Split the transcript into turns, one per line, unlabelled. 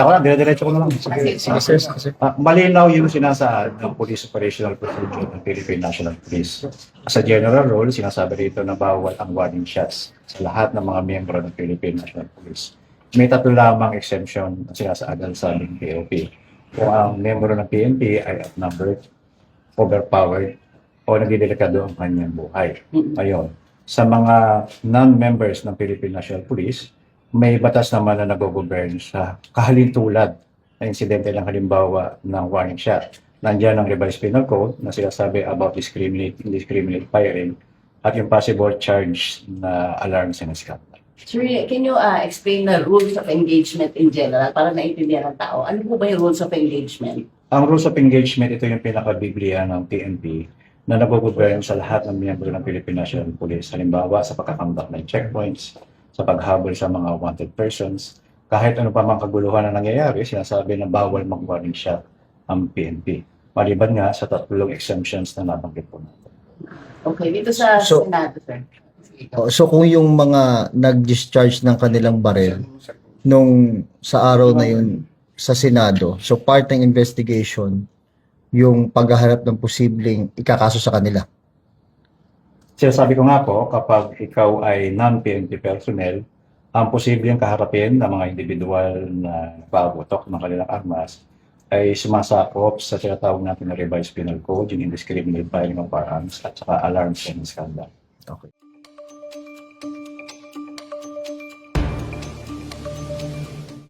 Ako lang, dire-diretso ko na lang.
Sige, sir. Sige, sir.
Malinaw yung sinasaad ng Police Operational Procedure ng Philippine National Police. Sa general rule, sinasabi rito na bawal ang warning shots sa lahat ng mga miyembro ng Philippine National Police. May tatlo lamang exemption na sinasaadan sa aming POP. Kung ang miyembro ng PNP ay outnumbered, overpowered, o nagdidelikado ang kanyang buhay. Ayun. Sa mga non-members ng Philippine National Police, may batas naman na nag-govern sa kahalintulad na insidente ng halimbawa ng warning shot. Nandiyan ang revised penal code na sinasabi about indiscriminate firing at yung possible charge na alarm and scandal.
Sir, can you explain the rules of engagement in general para naintindihan ng tao? Ano po ba yung rules of engagement?
Ang rules of engagement, ito yung pinaka-biblia ng PNP na nag-govern sa lahat ng miyembro ng Philippine National Police. Halimbawa, sa pagkakandak ng checkpoints, sa paghabol sa mga wanted persons, kahit ano pa mang kaguluhan na nangyayari, sinasabi na bawal mag-warning shot ang PNP. Maliban nga sa tatlong exemptions na nabanggit po natin.
Okay, dito sa
So-
Senado, sir.
So kung yung mga nag-discharge ng kanilang baril nung sa araw na yun sa Senado, so part ng investigation yung paghaharap ng posibleng ikakaso sa kanila.
Sinasabi ko nga po, kapag ikaw ay non-PNP personnel, ang posibleng kaharapin ng mga individual na pabutok ng kanilang armas ay sumasakop sa tinatawag natin na revised penal code, yung indiscriminate firing of firearms at saka alarms and scandal.
Okay.